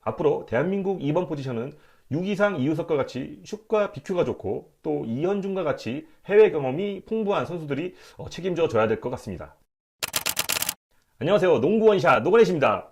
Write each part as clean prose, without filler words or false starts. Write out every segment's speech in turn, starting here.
앞으로 대한민국 2번 포지션은 유기상 이우석과 같이 슛과 BQ가 좋고 또 이현중과 같이 해외 경험이 풍부한 선수들이 책임져 줘야 될 것 같습니다. 안녕하세요. 농구 원샷 노건혜입니다.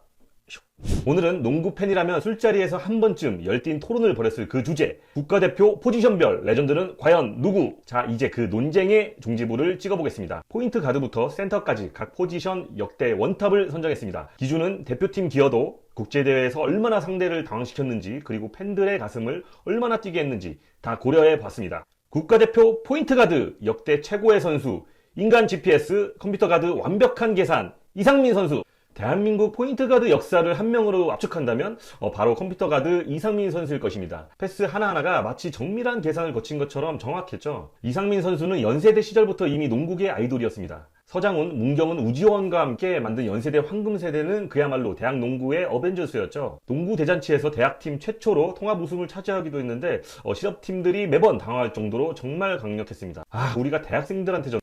오늘은 농구 팬이라면 술자리에서 한 번쯤 열띤 토론을 벌였을 그 주제, 국가대표 포지션별 레전드는 과연 누구? 자, 이제 그 논쟁의 종지부를 찍어보겠습니다. 포인트 가드부터 센터까지 각 포지션 역대 원탑을 선정했습니다. 기준은 대표팀 기여도, 국제대회에서 얼마나 상대를 당황시켰는지, 그리고 팬들의 가슴을 얼마나 뛰게 했는지 다 고려해 봤습니다. 국가대표 포인트 가드 역대 최고의 선수, 인간 GPS, 컴퓨터 가드 완벽한 계산, 이상민 선수. 대한민국 포인트 가드 역사를 한 명으로 압축한다면 바로 컴퓨터 가드 이상민 선수일 것입니다. 패스 하나하나가 마치 정밀한 계산을 거친 것처럼 정확했죠. 이상민 선수는 연세대 시절부터 이미 농구계 아이돌이었습니다. 서장훈, 문경은, 우지원과 함께 만든 연세대 황금세대는 그야말로 대학 농구의 어벤져스였죠. 농구 대잔치에서 대학팀 최초로 통합 우승을 차지하기도 했는데 실업팀들이 매번 당황할 정도로 정말 강력했습니다. 우리가 대학생들한테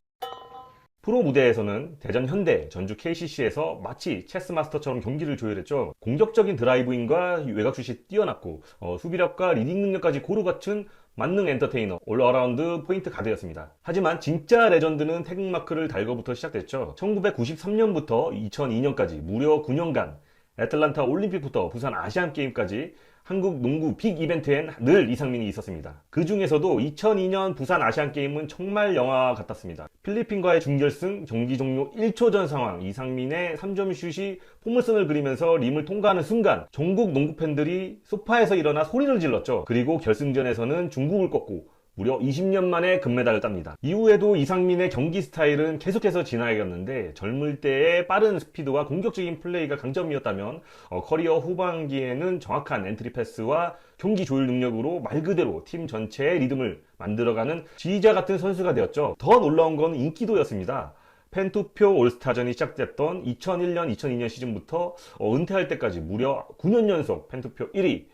프로 무대에서는 대전 현대, 전주 KCC에서 마치 체스 마스터처럼 경기를 조율했죠. 공격적인 드라이브인과 외곽슛이 뛰어났고 수비력과 리딩 능력까지 고루 갖춘 만능 엔터테이너, 올어라운드 포인트 가드였습니다. 하지만 진짜 레전드는 태극마크를 달고부터 시작됐죠. 1993년부터 2002년까지 무려 9년간 애틀란타 올림픽부터 부산 아시안게임까지 한국 농구 빅 이벤트엔 늘 이상민이 있었습니다. 그 중에서도 2002년 부산 아시안게임은 정말 영화 같았습니다. 필리핀과의 준결승 경기 종료 1초 전 상황, 이상민의 3점 슛이 포물선을 그리면서 림을 통과하는 순간 전국 농구 팬들이 소파에서 일어나 소리를 질렀죠. 그리고 결승전에서는 중국을 꺾고 무려 20년 만에 금메달을 땁니다. 이후에도 이상민의 경기 스타일은 계속해서 진화해갔는데 젊을 때의 빠른 스피드와 공격적인 플레이가 강점이었다면 커리어 후반기에는 정확한 엔트리 패스와 경기 조율 능력으로 말 그대로 팀 전체의 리듬을 만들어가는 지휘자 같은 선수가 되었죠. 더 놀라운 건 인기도였습니다. 팬투표 올스타전이 시작됐던 2001년, 2002년 시즌부터 은퇴할 때까지 무려 9년 연속 팬투표 1위,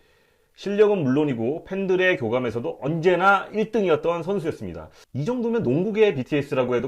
실력은 물론이고 팬들의 교감에서도 언제나 1등이었던 선수였습니다. 이 정도면 농구계의 BTS라고 해도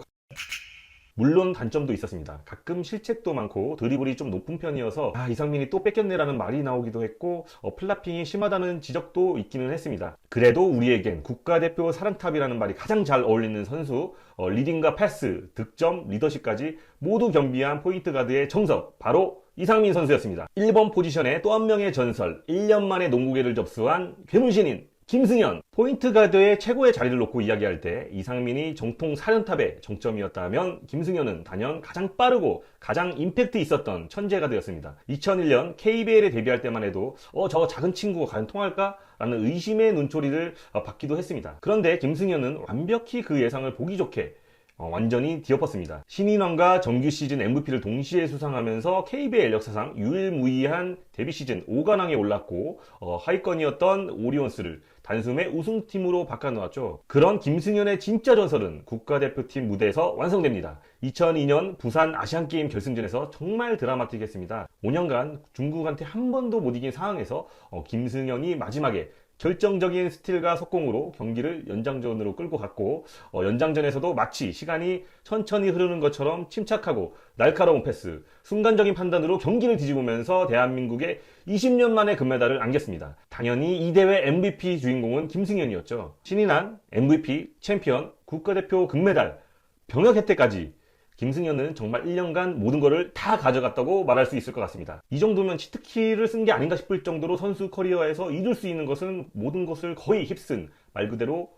물론 단점도 있었습니다. 가끔 실책도 많고 드리블이 좀 높은 편이어서 이상민이 또 뺏겼네라는 말이 나오기도 했고 플라핑이 심하다는 지적도 있기는 했습니다. 그래도 우리에겐 국가대표 사랑탑이라는 말이 가장 잘 어울리는 선수, 리딩과 패스, 득점, 리더십까지 모두 겸비한 포인트 가드의 정석, 바로 이상민 선수였습니다. 1번 포지션의 또 한 명의 전설, 1년 만에 농구계를 접수한 괴물신인 김승현. 포인트 가드의 최고의 자리를 놓고 이야기할 때 이상민이 정통 4연탑의 정점이었다면 김승현은 단연 가장 빠르고 가장 임팩트 있었던 천재 가드였습니다. 2001년 KBL에 데뷔할 때만 해도 저 작은 친구가 과연 통할까? 라는 의심의 눈초리를 받기도 했습니다. 그런데 김승현은 완벽히 그 예상을 보기 좋게 완전히 뒤엎었습니다. 신인왕과 정규 시즌 MVP를 동시에 수상하면서 KBL 역사상 유일무이한 데뷔 시즌 5관왕에 올랐고 하위권이었던 오리온스를 단숨에 우승팀으로 바꿔놓았죠. 그런 김승현의 진짜 전설은 국가대표팀 무대에서 완성됩니다. 2002년 부산 아시안게임 결승전에서 정말 드라마틱했습니다. 5년간 중국한테 한 번도 못 이긴 상황에서 김승현이 마지막에 결정적인 스틸과 속공으로 경기를 연장전으로 끌고 갔고 연장전에서도 마치 시간이 천천히 흐르는 것처럼 침착하고 날카로운 패스, 순간적인 판단으로 경기를 뒤집으면서 대한민국의 20년 만에 금메달을 안겼습니다. 당연히 이 대회 MVP 주인공은 김승현이었죠. 신인왕, MVP, 챔피언, 국가대표 금메달, 병역 혜택까지 김승현은 정말 1년간 모든 것을 다 가져갔다고 말할 수 있을 것 같습니다. 이 정도면 치트키를 쓴 게 아닌가 싶을 정도로 선수 커리어에서 이룰 수 있는 것은 모든 것을 거의 휩쓴 말 그대로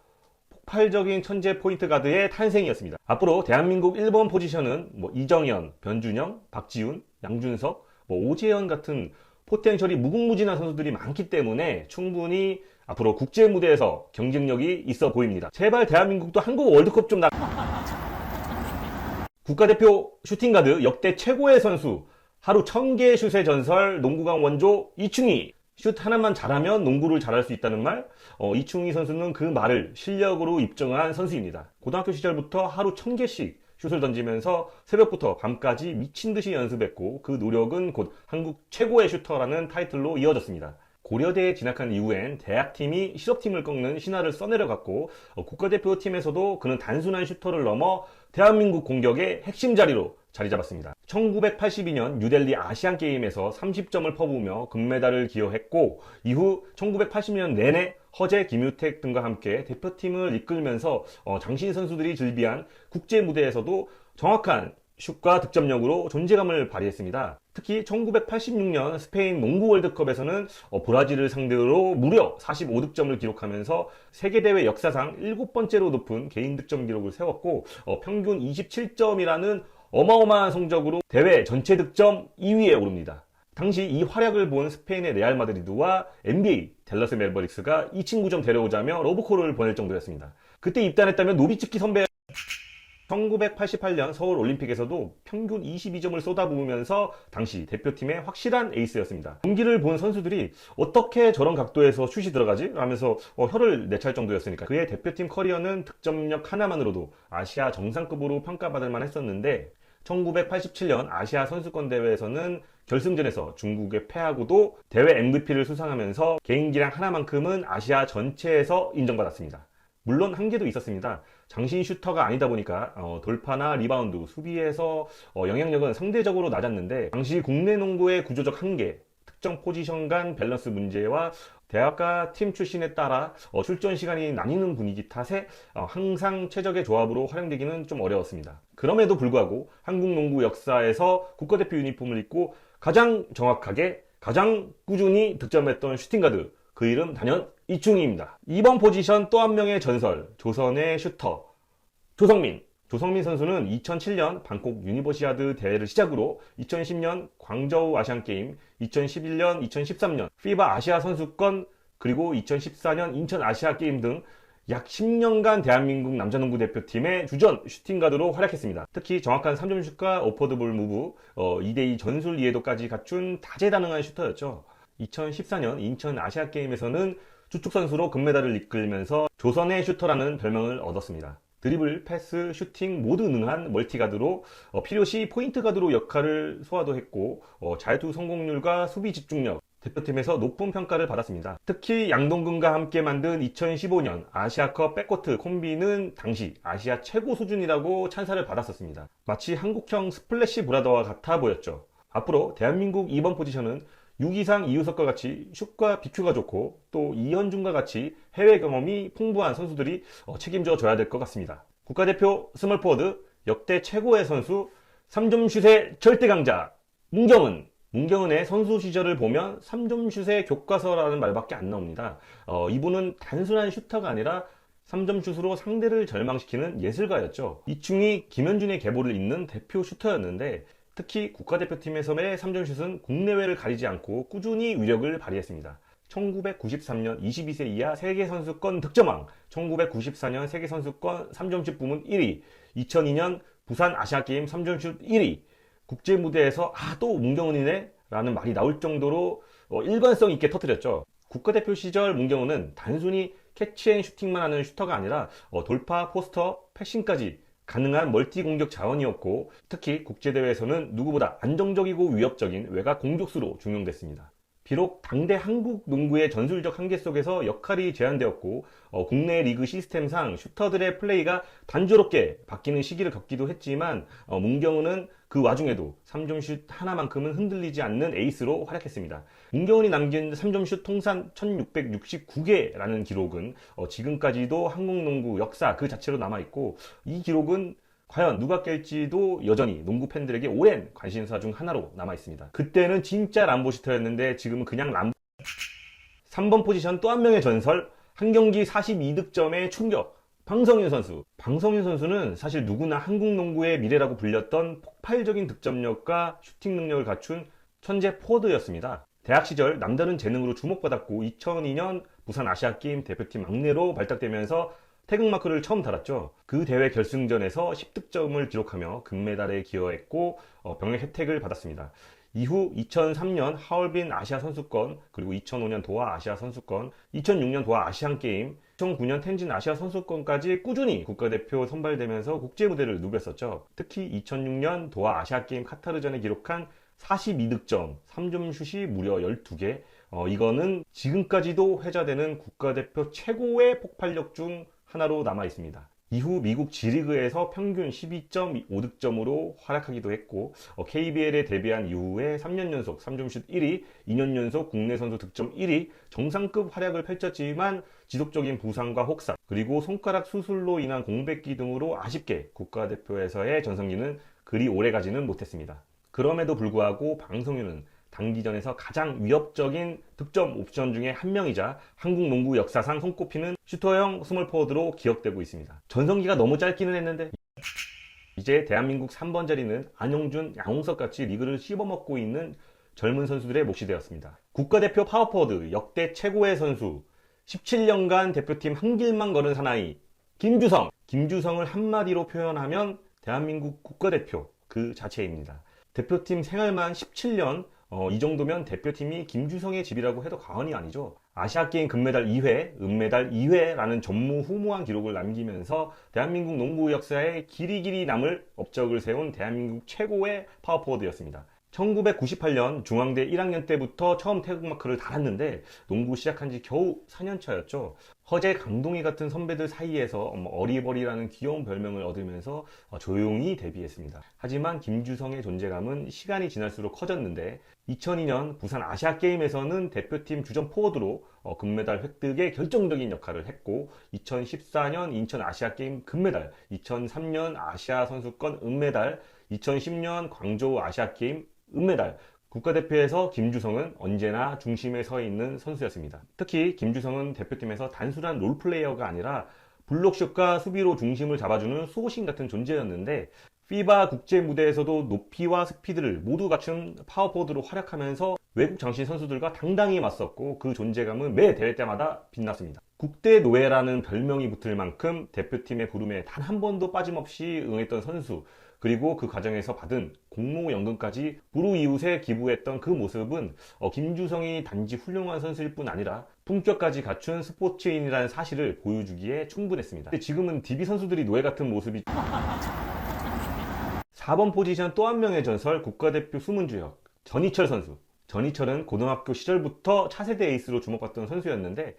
폭발적인 천재 포인트 가드의 탄생이었습니다. 앞으로 대한민국 1번 포지션은 이정현, 변준영, 박지훈, 양준석, 오재현 같은 포텐셜이 무궁무진한 선수들이 많기 때문에 충분히 앞으로 국제 무대에서 경쟁력이 있어 보입니다. 제발 대한민국도 한국 월드컵 좀 국가대표 슈팅가드 역대 최고의 선수, 하루 1000개의 슛의 전설, 농구강 원조 이충희. 슛 하나만 잘하면 농구를 잘할 수 있다는 말, 이충희 선수는 그 말을 실력으로 입증한 선수입니다. 고등학교 시절부터 하루 1000개씩 슛을 던지면서 새벽부터 밤까지 미친 듯이 연습했고 그 노력은 곧 한국 최고의 슈터라는 타이틀로 이어졌습니다. 고려대에 진학한 이후엔 대학팀이 실업팀을 꺾는 신화를 써내려갔고 국가대표팀에서도 그는 단순한 슈터를 넘어 대한민국 공격의 핵심 자리로 자리 잡았습니다. 1982년 뉴델리 아시안게임에서 30점을 퍼부으며 금메달을 기여했고, 이후 1980년 내내 허재, 김유택 등과 함께 대표팀을 이끌면서 장신 선수들이 즐비한 국제 무대에서도 정확한 슛과 득점력으로 존재감을 발휘했습니다. 특히 1986년 스페인 농구 월드컵에서는 브라질을 상대로 무려 45득점을 기록하면서 세계대회 역사상 7번째로 높은 개인 득점 기록을 세웠고, 평균 27점이라는 어마어마한 성적으로 대회 전체 득점 2위에 오릅니다. 당시 이 활약을 본 스페인의 레알 마드리드와 NBA 댈러스 매버릭스가 이 친구 좀 데려오자며 러브콜을 보낼 정도였습니다. 그때 입단했다면 노비츠키 선배 1988년 서울 올림픽에서도 평균 22점을 쏟아부으면서 당시 대표팀의 확실한 에이스였습니다. 경기를 본 선수들이 어떻게 저런 각도에서 슛이 들어가지? 라면서 혀를 내찰 정도였으니까 그의 대표팀 커리어는 득점력 하나만으로도 아시아 정상급으로 평가받을 만했었는데, 1987년 아시아 선수권 대회에서는 결승전에서 중국에 패하고도 대회 MVP를 수상하면서 개인 기량 하나만큼은 아시아 전체에서 인정받았습니다. 물론 한계도 있었습니다. 장신 슈터가 아니다 보니까 돌파나 리바운드, 수비에서 영향력은 상대적으로 낮았는데, 당시 국내 농구의 구조적 한계, 특정 포지션 간 밸런스 문제와 대학가 팀 출신에 따라 출전 시간이 나뉘는 분위기 탓에 항상 최적의 조합으로 활용되기는 좀 어려웠습니다. 그럼에도 불구하고 한국 농구 역사에서 국가대표 유니폼을 입고 가장 정확하게, 가장 꾸준히 득점했던 슈팅가드, 그 이름 단연 이충희입니다. 2번 포지션 또 한 명의 전설, 조선의 슈터 조성민. 조성민 선수는 2007년 방콕 유니버시아드 대회를 시작으로 2010년 광저우 아시안게임, 2011년, 2013년 피바 아시아 선수권, 그리고 2014년 인천 아시아게임 등 약 10년간 대한민국 남자농구 대표팀의 주전 슈팅가드로 활약했습니다. 특히 정확한 3점 슛과 오퍼드볼 무브, 2대2 전술 이해도까지 갖춘 다재다능한 슈터였죠. 2014년 인천 아시아게임에서는 주축 선수로 금메달을 이끌면서 조선의 슈터라는 별명을 얻었습니다. 드리블, 패스, 슈팅 모두 능한 멀티가드로 필요시 포인트 가드로 역할을 소화도 했고, 자유투 성공률과 수비 집중력, 대표팀에서 높은 평가를 받았습니다. 특히 양동근과 함께 만든 2015년 아시아컵 백코트 콤비는 당시 아시아 최고 수준이라고 찬사를 받았었습니다. 마치 한국형 스플래시 브라더와 같아 보였죠. 앞으로 대한민국 2번 포지션은 6이상 이우석과 같이 슛과 BQ가 좋고, 또 이현중과 같이 해외 경험이 풍부한 선수들이 책임져 줘야 될 것 같습니다. 국가대표 스몰포워드 역대 최고의 선수, 3점 슛의 절대 강자 문경은. 문경은의 선수 시절을 보면 3점 슛의 교과서라는 말밖에 안 나옵니다. 이분은 단순한 슈터가 아니라 3점 슛으로 상대를 절망시키는 예술가였죠. 이충이 김현준의 계보를 잇는 대표 슈터였는데, 특히 국가대표팀에서의 3점슛은 국내외를 가리지 않고 꾸준히 위력을 발휘했습니다. 1993년 22세 이하 세계선수권 득점왕, 1994년 세계선수권 3점슛 부문 1위, 2002년 부산 아시아게임 3점슛 1위, 국제무대에서 또 문경은이네? 라는 말이 나올 정도로 일관성 있게 터뜨렸죠. 국가대표 시절 문경은은 단순히 캐치앤 슈팅만 하는 슈터가 아니라 돌파, 포스터, 패싱까지 가능한 멀티 공격 자원이었고, 특히 국제대회에서는 누구보다 안정적이고 위협적인 외곽 공격수로 중용됐습니다. 비록 당대 한국 농구의 전술적 한계 속에서 역할이 제한되었고, 국내 리그 시스템상 슈터들의 플레이가 단조롭게 바뀌는 시기를 겪기도 했지만, 문경은은 그 와중에도 3점슛 하나만큼은 흔들리지 않는 에이스로 활약했습니다. 문경은이 남긴 3점슛 통산 1669개라는 기록은 지금까지도 한국 농구 역사 그 자체로 남아있고, 이 기록은 과연 누가 깰지도 여전히 농구 팬들에게 오랜 관심사 중 하나로 남아있습니다. 그때는 진짜 람보슈터였는데 지금은 그냥 람보. 3번 포지션 또 한 명의 전설, 한 경기 42득점의 충격, 방성윤 선수. 방성윤 선수는 사실 누구나 한국 농구의 미래라고 불렸던 폭발적인 득점력과 슈팅 능력을 갖춘 천재 포워드였습니다. 대학 시절 남다른 재능으로 주목받았고, 2002년 부산 아시아게임 대표팀 막내로 발탁되면서 태극마크를 처음 달았죠. 그 대회 결승전에서 10득점을 기록하며 금메달에 기여했고, 병역 혜택을 받았습니다. 이후 2003년 하얼빈 아시아 선수권, 그리고 2005년 도하 아시아 선수권, 2006년 도하 아시안게임, 2009년 텐진 아시아 선수권까지 꾸준히 국가대표 선발되면서 국제무대를 누볐었죠. 특히 2006년 도하 아시아게임 카타르전에 기록한 42득점, 3점 슛이 무려 12개, 이거는 지금까지도 회자되는 국가대표 최고의 폭발력 중 하나로 남아 있습니다. 이후 미국 G리그에서 평균 12.5득점으로 활약하기도 했고 KBL에 데뷔한 이후에 3년 연속 3점슛 1위, 2년 연속 국내 선수 득점 1위, 정상급 활약을 펼쳤지만 지속적인 부상과 혹사, 그리고 손가락 수술로 인한 공백기 등으로 아쉽게 국가대표에서의 전성기는 그리 오래가지는 못했습니다. 그럼에도 불구하고 방송윤은 단기전에서 가장 위협적인 득점 옵션 중에 한 명이자 한국 농구 역사상 손꼽히는 슈터형 스몰포워드로 기억되고 있습니다. 전성기가 너무 짧기는 했는데 이제 대한민국 3번 자리는 안용준, 양홍석 같이 리그를 씹어먹고 있는 젊은 선수들의 몫이 되었습니다. 국가대표 파워포워드 역대 최고의 선수, 17년간 대표팀 한 길만 걸은 사나이 김주성. 김주성을 한마디로 표현하면 대한민국 국가대표 그 자체입니다. 대표팀 생활만 17년, 이 정도면 대표팀이 김주성의 집이라고 해도 과언이 아니죠. 아시아게임 금메달 2회, 은메달 2회라는 전무후무한 기록을 남기면서 대한민국 농구 역사에 길이길이 남을 업적을 세운 대한민국 최고의 파워포워드였습니다. 1998년 중앙대 1학년 때부터 처음 태극마크를 달았는데 농구 시작한 지 겨우 4년 차였죠. 허재, 강동희 같은 선배들 사이에서 어리버리라는 귀여운 별명을 얻으면서 조용히 데뷔했습니다. 하지만 김주성의 존재감은 시간이 지날수록 커졌는데 2002년 부산 아시아게임에서는 대표팀 주전 포워드로 금메달 획득에 결정적인 역할을 했고 2014년 인천 아시아게임 금메달, 2003년 아시아 선수권 은메달, 2010년 광저우 아시아게임 은메달, 국가대표에서 김주성은 언제나 중심에 서 있는 선수였습니다. 특히 김주성은 대표팀에서 단순한 롤플레이어가 아니라 블록슛과 수비로 중심을 잡아주는 수호신 같은 존재였는데 피바 국제 무대에서도 높이와 스피드를 모두 갖춘 파워포워드로 활약하면서 외국 장신 선수들과 당당히 맞섰고 그 존재감은 매 대회 때마다 빛났습니다. 국대 노예라는 별명이 붙을 만큼 대표팀의 부름에 단 한 번도 빠짐없이 응했던 선수, 그리고 그 과정에서 받은 공로연금까지 불우이웃에 기부했던 그 모습은 김주성이 단지 훌륭한 선수일 뿐 아니라 품격까지 갖춘 스포츠인이라는 사실을 보여주기에 충분했습니다. 근데 지금은 DB 선수들이 노예 같은 모습이 4번 포지션 또 한 명의 전설, 국가대표 수문주역 전희철 선수. 전희철은 고등학교 시절부터 차세대 에이스로 주목받던 선수였는데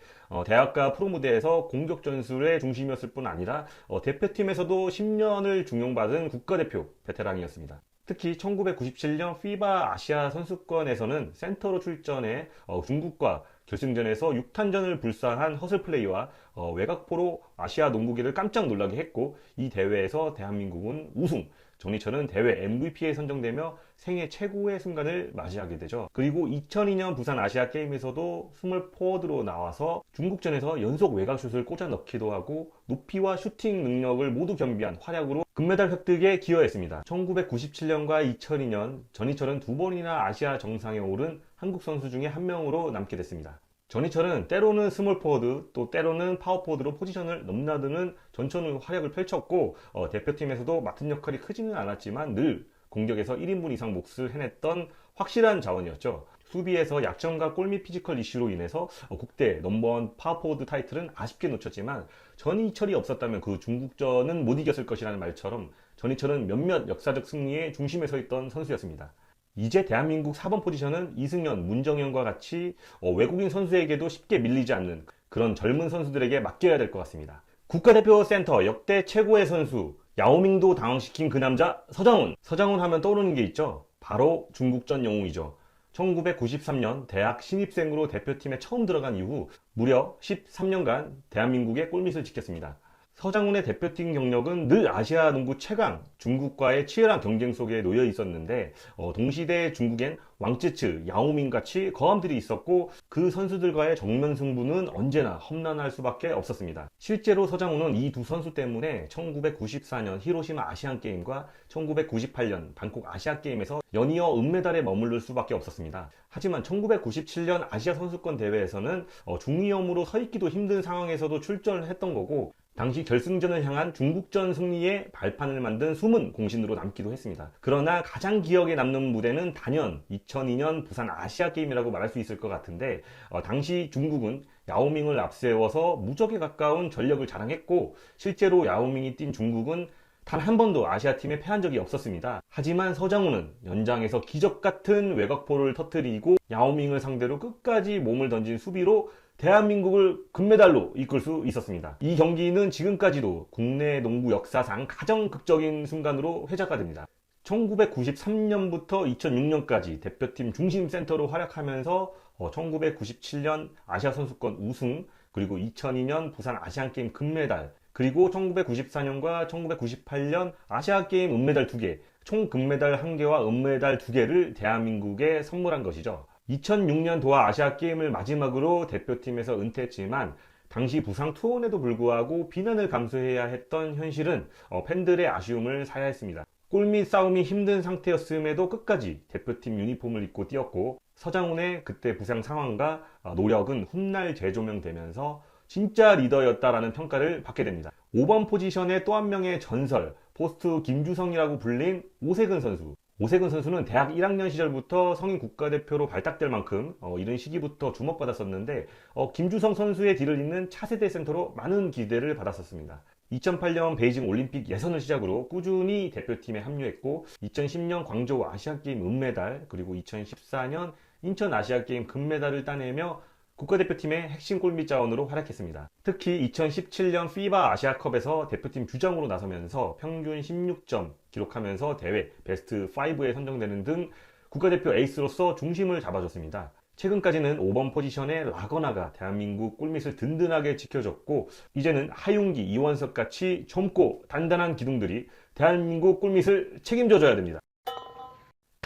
대학과 프로 무대에서 공격 전술의 중심이었을 뿐 아니라 대표팀에서도 10년을 중용받은 국가대표 베테랑이었습니다. 특히 1997년 피바 아시아 선수권에서는 센터로 출전해 중국과 결승전에서 6탄전을 불사한 허슬 플레이와 외곽포로 아시아 농구계를 깜짝 놀라게 했고 이 대회에서 대한민국은 우승, 전희철은 대회 MVP에 선정되며 생애 최고의 순간을 맞이하게 되죠. 그리고 2002년 부산 아시아 게임에서도 스몰 포워드로 나와서 중국전에서 연속 외곽슛을 꽂아 넣기도 하고 높이와 슈팅 능력을 모두 겸비한 활약으로 금메달 획득에 기여했습니다. 1997년과 2002년 전희철은 두 번이나 아시아 정상에 오른 한국 선수 중에 한 명으로 남게 됐습니다. 전희철은 때로는 스몰 포워드, 또 때로는 파워 포워드로 포지션을 넘나드는 전천후 활약을 펼쳤고 대표팀에서도 맡은 역할이 크지는 않았지만 늘 공격에서 1인분 이상 몫을 해냈던 확실한 자원이었죠. 수비에서 약점과 골밑 피지컬 이슈로 인해서 국대 넘버원 파워포워드 타이틀은 아쉽게 놓쳤지만 전희철이 없었다면 그 중국전은 못 이겼을 것이라는 말처럼 전희철은 몇몇 역사적 승리의 중심에 서 있던 선수였습니다. 이제 대한민국 4번 포지션은 이승현, 문정현과 같이 외국인 선수에게도 쉽게 밀리지 않는 그런 젊은 선수들에게 맡겨야 될 것 같습니다. 국가대표 센터 역대 최고의 선수, 야오밍도 당황시킨 그 남자 서장훈. 서장훈 하면 떠오르는 게 있죠. 바로 중국전 영웅이죠. 1993년 대학 신입생으로 대표팀에 처음 들어간 이후 무려 13년간 대한민국의 골밑을 지켰습니다. 서장훈의 대표팀 경력은 늘 아시아 농구 최강, 중국과의 치열한 경쟁 속에 놓여 있었는데 동시대의 중국엔 왕쯔츠, 야오밍 같이 거함들이 있었고 그 선수들과의 정면 승부는 언제나 험난할 수밖에 없었습니다. 실제로 서장훈은 이 두 선수 때문에 1994년 히로시마 아시안게임과 1998년 방콕 아시아게임에서 연이어 은메달에 머무를 수밖에 없었습니다. 하지만 1997년 아시아 선수권 대회에서는 중위험으로 서 있기도 힘든 상황에서도 출전을 했던 거고 당시 결승전을 향한 중국전 승리의 발판을 만든 숨은 공신으로 남기도 했습니다. 그러나 가장 기억에 남는 무대는 단연 2002년 부산 아시아게임이라고 말할 수 있을 것 같은데 당시 중국은 야오밍을 앞세워서 무적에 가까운 전력을 자랑했고 실제로 야오밍이 뛴 중국은 단 한 번도 아시아팀에 패한 적이 없었습니다. 하지만 서장훈은 연장에서 기적 같은 외곽포를 터뜨리고 야오밍을 상대로 끝까지 몸을 던진 수비로 대한민국을 금메달로 이끌 수 있었습니다. 이 경기는 지금까지도 국내 농구 역사상 가장 극적인 순간으로 회자가 됩니다. 1993년부터 2006년까지 대표팀 중심 센터로 활약하면서 1997년 아시아 선수권 우승, 그리고 2002년 부산 아시안게임 금메달, 그리고 1994년과 1998년 아시아게임 은메달 2개, 총 금메달 1개와 은메달 2개를 대한민국에 선물한 것이죠. 2006년 도하 아시아게임을 마지막으로 대표팀에서 은퇴했지만 당시 부상 투혼에도 불구하고 비난을 감수해야 했던 현실은 팬들의 아쉬움을 사야 했습니다. 골밑 싸움이 힘든 상태였음에도 끝까지 대표팀 유니폼을 입고 뛰었고, 서장훈의 그때 부상 상황과 노력은 훗날 재조명되면서 진짜 리더였다라는 평가를 받게 됩니다. 5번 포지션의 또 한 명의 전설, 포스트 김주성이라고 불린 오세근 선수. 오세근 선수는 대학 1학년 시절부터 성인 국가대표로 발탁될 만큼 이른 시기부터 주목받았었는데 김주성 선수의 뒤를 잇는 차세대 센터로 많은 기대를 받았었습니다. 2008년 베이징 올림픽 예선을 시작으로 꾸준히 대표팀에 합류했고 2010년 광저우 아시안게임 은메달, 그리고 2014년 인천 아시아게임 금메달을 따내며 국가대표팀의 핵심 골밑 자원으로 활약했습니다. 특히 2017년 피바 아시아컵에서 대표팀 주장으로 나서면서 평균 16점 기록하면서 대회 베스트 5에 선정되는 등 국가대표 에이스로서 중심을 잡아줬습니다. 최근까지는 5번 포지션의 라거나가 대한민국 골밑을 든든하게 지켜줬고, 이제는 하윤기, 이원석 같이 젊고 단단한 기둥들이 대한민국 골밑을 책임져줘야 됩니다.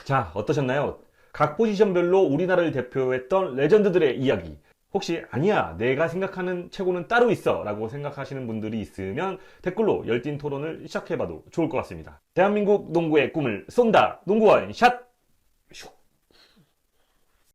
자, 어떠셨나요? 각 포지션별로 우리나라를 대표했던 레전드들의 이야기. 혹시 아니야, 내가 생각하는 최고는 따로 있어 라고 생각하시는 분들이 있으면 댓글로 열띤 토론을 시작해봐도 좋을 것 같습니다. 대한민국 농구의 꿈을 쏜다. 농구원 샷!